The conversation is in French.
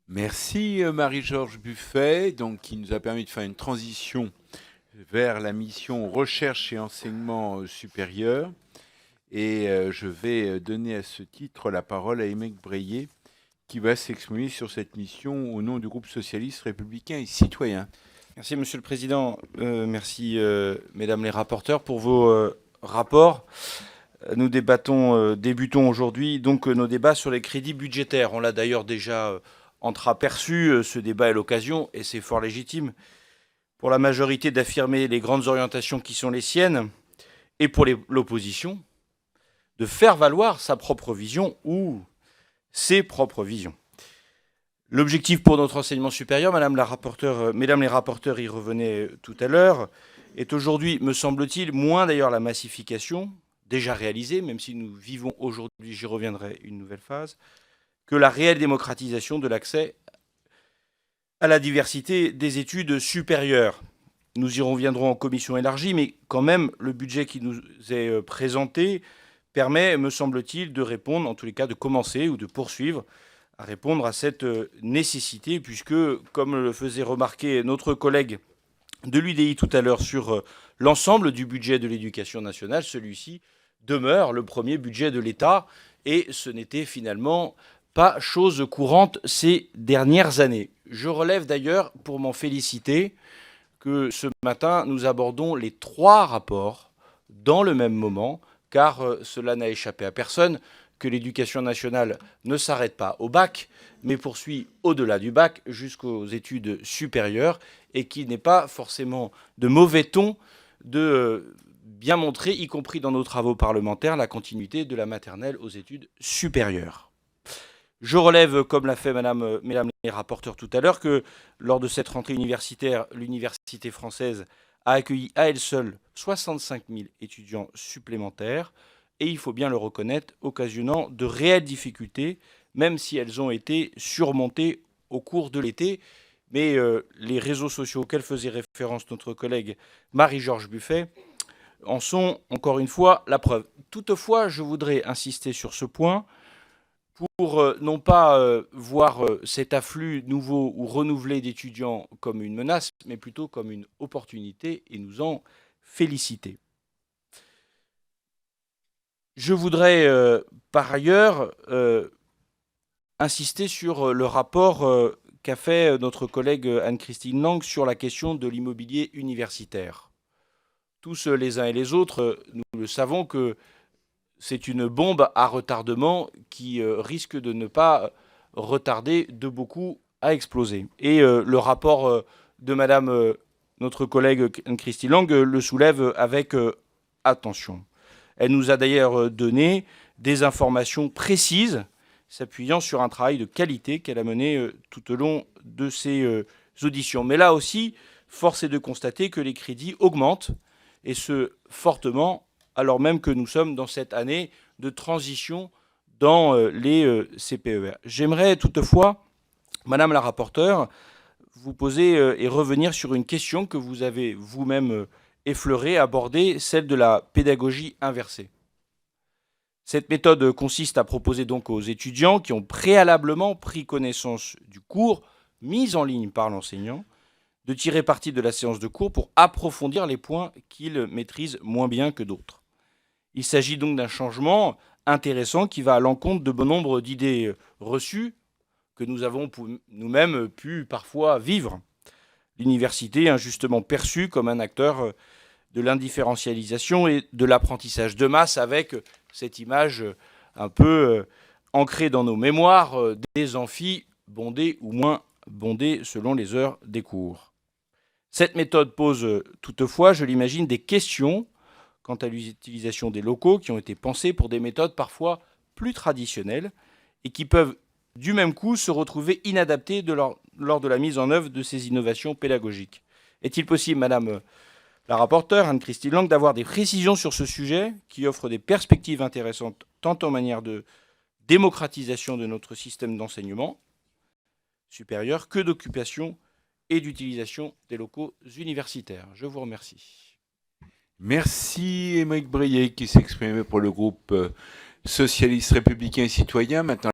Merci Marie-Georges Buffet, qui nous a permis de faire une transition vers la mission recherche et enseignement supérieur. Et je vais donner à ce titre la parole à Émeric Breillet, qui va s'exprimer sur cette mission au nom du groupe socialiste, républicain et citoyen. Merci Monsieur le Président, merci Mesdames les rapporteurs pour vos rapports. Nous débutons aujourd'hui donc nos débats sur les crédits budgétaires. On l'a d'ailleurs déjà entreaperçu, ce débat est l'occasion, et c'est fort légitime, pour la majorité d'affirmer les grandes orientations qui sont les siennes, et pour l'opposition de faire valoir sa propre vision ou ses propres visions. L'objectif pour notre enseignement supérieur, mesdames les rapporteurs y revenaient tout à l'heure, est aujourd'hui, me semble-t-il, moins d'ailleurs la massification, déjà réalisée, même si nous vivons aujourd'hui, j'y reviendrai, une nouvelle phase, que la réelle démocratisation de l'accès à la diversité des études supérieures. Nous y reviendrons en commission élargie, mais quand même, le budget qui nous est présenté permet, me semble-t-il, de répondre, en tous les cas de commencer ou de poursuivre à répondre à cette nécessité, puisque, comme le faisait remarquer notre collègue de l'UDI tout à l'heure sur l'ensemble du budget de l'éducation nationale, celui-ci demeure le premier budget de l'État, et ce n'était finalement pas chose courante ces dernières années. Je relève d'ailleurs, pour m'en féliciter, que ce matin, nous abordons les 3 rapports dans le même moment, car cela n'a échappé à personne, que l'éducation nationale ne s'arrête pas au bac, mais poursuit au-delà du bac jusqu'aux études supérieures, et qu'il n'est pas forcément de mauvais ton de bien montrer, y compris dans nos travaux parlementaires, la continuité de la maternelle aux études supérieures. Je relève, comme l'a fait mesdames les rapporteurs tout à l'heure, que lors de cette rentrée universitaire, l'université française a accueilli à elle seule 65 000 étudiants supplémentaires, et il faut bien le reconnaître, occasionnant de réelles difficultés, même si elles ont été surmontées au cours de l'été. Mais les réseaux sociaux auxquels faisait référence notre collègue Marie-Georges Buffet en sont, encore une fois, la preuve. Toutefois, je voudrais insister sur ce point pour non pas voir cet afflux nouveau ou renouvelé d'étudiants comme une menace, mais plutôt comme une opportunité, et nous en féliciter. Je voudrais par ailleurs insister sur le rapport qu'a fait notre collègue Anne-Christine Lang sur la question de l'immobilier universitaire. Tous les uns et les autres, nous le savons que c'est une bombe à retardement qui risque de ne pas retarder de beaucoup à exploser. Et le rapport de madame, notre collègue Anne-Christine Lang, le soulève avec attention. Elle nous a d'ailleurs donné des informations précises, s'appuyant sur un travail de qualité qu'elle a mené tout au long de ses auditions. Mais là aussi, force est de constater que les crédits augmentent, et ce fortement, alors même que nous sommes dans cette année de transition dans les CPER. J'aimerais toutefois, Madame la rapporteure, vous poser et revenir sur une question que vous avez vous-même effleurée, abordée, celle de la pédagogie inversée. Cette méthode consiste à proposer donc aux étudiants qui ont préalablement pris connaissance du cours mis en ligne par l'enseignant de tirer parti de la séance de cours pour approfondir les points qu'ils maîtrisent moins bien que d'autres. Il s'agit donc d'un changement intéressant qui va à l'encontre de bon nombre d'idées reçues que nous avons nous-mêmes pu parfois vivre. L'université injustement perçue comme un acteur de l'indifférencialisation et de l'apprentissage de masse, avec cette image un peu ancrée dans nos mémoires des amphis bondés ou moins bondés selon les heures des cours. Cette méthode pose toutefois, je l'imagine, des questions quant à l'utilisation des locaux qui ont été pensés pour des méthodes parfois plus traditionnelles et qui peuvent du même coup se retrouver inadaptés lors de la mise en œuvre de ces innovations pédagogiques. Est-il possible, Madame la rapporteure, Anne-Christine Lang, d'avoir des précisions sur ce sujet qui offre des perspectives intéressantes tant en manière de démocratisation de notre système d'enseignement supérieur que d'occupation et d'utilisation des locaux universitaires? Je vous remercie. Merci Émeric Breillet qui s'exprimait pour le groupe socialiste républicain et citoyen. Maintenant,